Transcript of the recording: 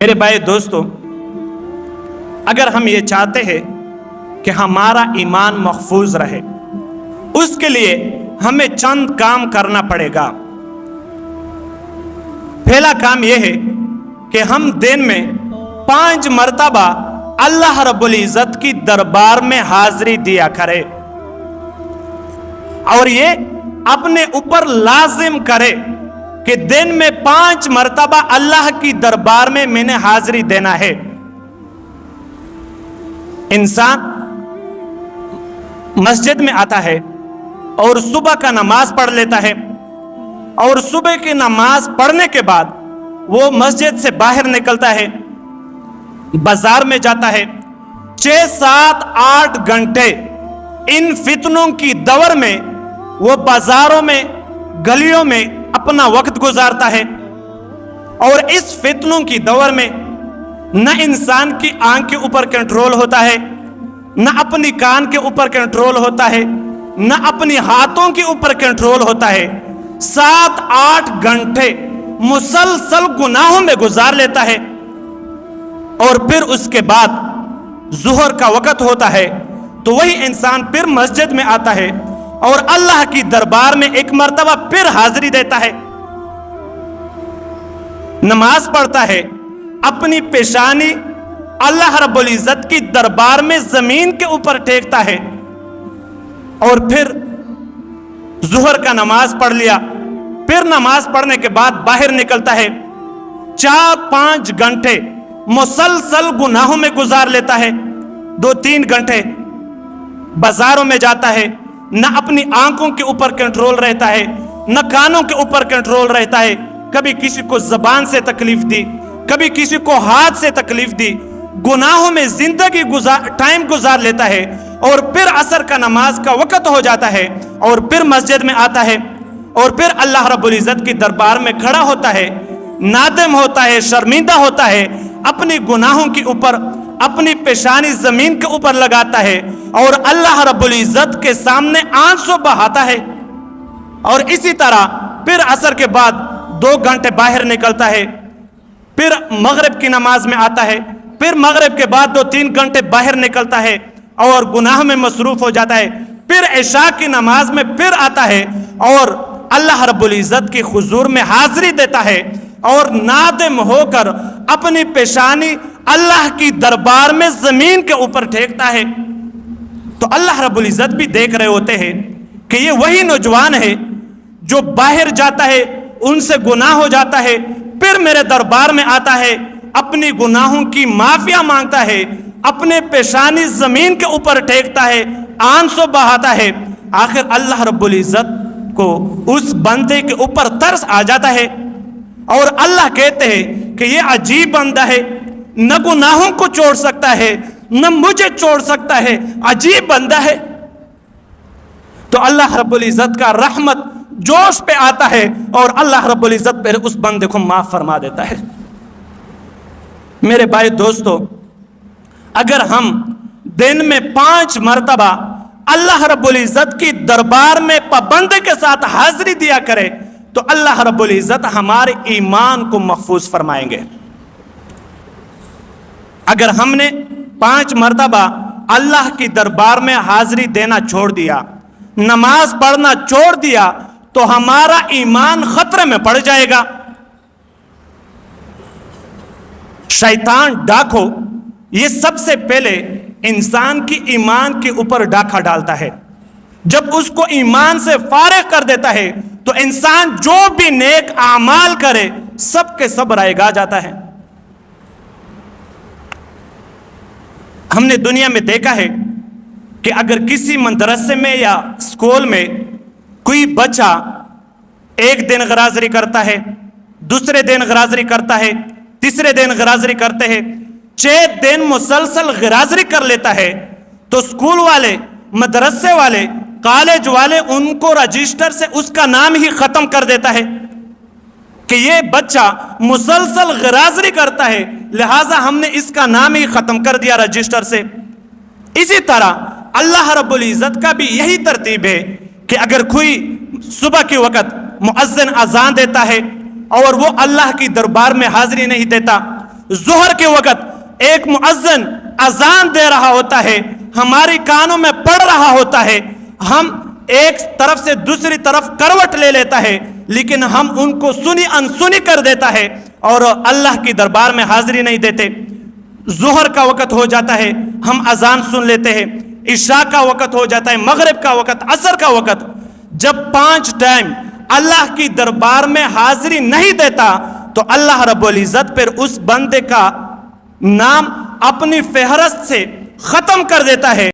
میرے بھائی دوستو، اگر ہم یہ چاہتے ہیں کہ ہمارا ایمان محفوظ رہے، اس کے لیے ہمیں چند کام کرنا پڑے گا۔ پہلا کام یہ ہے کہ ہم دن میں 5 مرتبہ اللہ رب العزت کی دربار میں حاضری دیا کرے اور یہ اپنے اوپر لازم کرے کہ دن میں 5 مرتبہ اللہ کی دربار میں میں نے حاضری دینا ہے۔ انسان مسجد میں آتا ہے اور صبح کا نماز پڑھ لیتا ہے، اور صبح کی نماز پڑھنے کے بعد وہ مسجد سے باہر نکلتا ہے، بازار میں جاتا ہے، 6 7 8 گھنٹے ان فتنوں کی دور میں وہ بازاروں میں گلیوں میں اپنا وقت گزارتا ہے۔ اور اس فتنوں کی دور میں نہ انسان کی آنکھ کے اوپر کنٹرول ہوتا ہے، نہ اپنی کان کے اوپر کنٹرول ہوتا ہے، نہ اپنی ہاتھوں کے اوپر کنٹرول ہوتا ہے۔ 7 8 گھنٹے مسلسل گناہوں میں گزار لیتا ہے، اور پھر اس کے بعد ظہر کا وقت ہوتا ہے تو وہی انسان پھر مسجد میں آتا ہے اور اللہ کی دربار میں ایک مرتبہ پھر حاضری دیتا ہے، نماز پڑھتا ہے، اپنی پیشانی اللہ رب العزت کی دربار میں زمین کے اوپر ٹیکتا ہے، اور پھر ظہر کا نماز پڑھ لیا، پھر نماز پڑھنے کے بعد باہر نکلتا ہے، 4 5 گھنٹے مسلسل گناہوں میں گزار لیتا ہے، 2 3 گھنٹے بازاروں میں جاتا ہے، نہ اپنی آنکھوں کے اوپر کنٹرول رہتا ہے، نہ کانوں کے اوپر کنٹرول رہتا ہے، کبھی کسی کو زبان سے تکلیف دی، کبھی کسی کو ہاتھ سے تکلیف دی، گناہوں میں زندگی ٹائم گزار لیتا ہے، اور پھر عصر کا نماز کا وقت ہو جاتا ہے اور پھر مسجد میں آتا ہے، اور پھر اللہ رب العزت کی دربار میں کھڑا ہوتا ہے، نادم ہوتا ہے، شرمندہ ہوتا ہے، اپنی گناہوں کے اوپر اپنی پیشانی زمین کے اوپر لگاتا ہے اور اللہ رب العزت کے سامنے آنسو بہاتا ہے۔ اور اسی طرح پھر عصر کے بعد 2 گھنٹے باہر نکلتا ہے، پھر مغرب کی نماز میں آتا ہے، پھر مغرب کے بعد 2 3 گھنٹے باہر نکلتا ہے اور گناہ میں مصروف ہو جاتا ہے، پھر عشاء کی نماز میں پھر آتا ہے اور اللہ رب العزت کی حضور میں حاضری دیتا ہے، اور نادم ہو کر اپنی پیشانی اللہ کی دربار میں زمین کے اوپر ٹھیکتا ہے۔ تو اللہ رب العزت بھی دیکھ رہے ہوتے ہیں کہ یہ وہی نوجوان ہے جو باہر جاتا ہے، ان سے گناہ ہو جاتا ہے، پھر میرے دربار میں آتا ہے، اپنی گناہوں کی معافی مانگتا ہے، اپنے پیشانی زمین کے اوپر ٹھیکتا ہے، آنسو بہاتا ہے۔ آخر اللہ رب العزت کو اس بندے کے اوپر ترس آ جاتا ہے، اور اللہ کہتے ہیں کہ یہ عجیب بندہ ہے، نہ گناہوں کو چھوڑ سکتا ہے، نہ مجھے چھوڑ سکتا ہے، عجیب بندہ ہے۔ تو اللہ رب العزت کا رحمت جوش پہ آتا ہے اور اللہ رب العزت پہ اس بندے کو معاف فرما دیتا ہے۔ میرے بھائی دوستو، اگر ہم دن میں 5 مرتبہ اللہ رب العزت کی دربار میں پابندی کے ساتھ حاضری دیا کرے تو اللہ رب العزت ہمارے ایمان کو محفوظ فرمائیں گے۔ اگر ہم نے 5 مرتبہ اللہ کی دربار میں حاضری دینا چھوڑ دیا، نماز پڑھنا چھوڑ دیا، تو ہمارا ایمان خطرے میں پڑ جائے گا۔ شیطان ڈاکو یہ سب سے پہلے انسان کی ایمان کے اوپر ڈاکہ ڈالتا ہے۔ جب اس کو ایمان سے فارغ کر دیتا ہے تو انسان جو بھی نیک اعمال کرے سب کے سب رائگاں جاتا ہے۔ ہم نے دنیا میں دیکھا ہے کہ اگر کسی مدرسے میں یا اسکول میں کوئی بچہ ایک دن غرازری کرتا ہے، دوسرے دن غرازری کرتا ہے، تیسرے دن غرازری کرتے ہیں، 6 دن مسلسل غرازری کر لیتا ہے، تو اسکول والے، مدرسے والے، کالج والے ان کو رجسٹر سے اس کا نام ہی ختم کر دیتا ہے کہ یہ بچہ مسلسل غرازری کرتا ہے، لہٰذا ہم نے اس کا نام ہی ختم کر دیا رجسٹر سے۔ اسی طرح اللہ رب العزت کا بھی یہی ترتیب ہے کہ اگر کوئی صبح کے وقت مؤذن اذان دیتا ہے اور وہ اللہ کی دربار میں حاضری نہیں دیتا، ظہر کے وقت ایک مؤذن اذان دے رہا ہوتا ہے، ہماری کانوں میں پڑ رہا ہوتا ہے، ہم ایک طرف سے دوسری طرف کروٹ لے لیتا ہے، لیکن ہم ان کو سنی انسنی کر دیتا ہے اور اللہ کی دربار میں حاضری نہیں دیتے۔ ظہر کا وقت ہو جاتا ہے، ہم اذان سن لیتے ہیں، عشاء کا وقت ہو جاتا ہے، مغرب کا وقت، عصر کا وقت، جب 5 ٹائم اللہ کی دربار میں حاضری نہیں دیتا تو اللہ رب العزت پھر اس بندے کا نام اپنی فہرست سے ختم کر دیتا ہے۔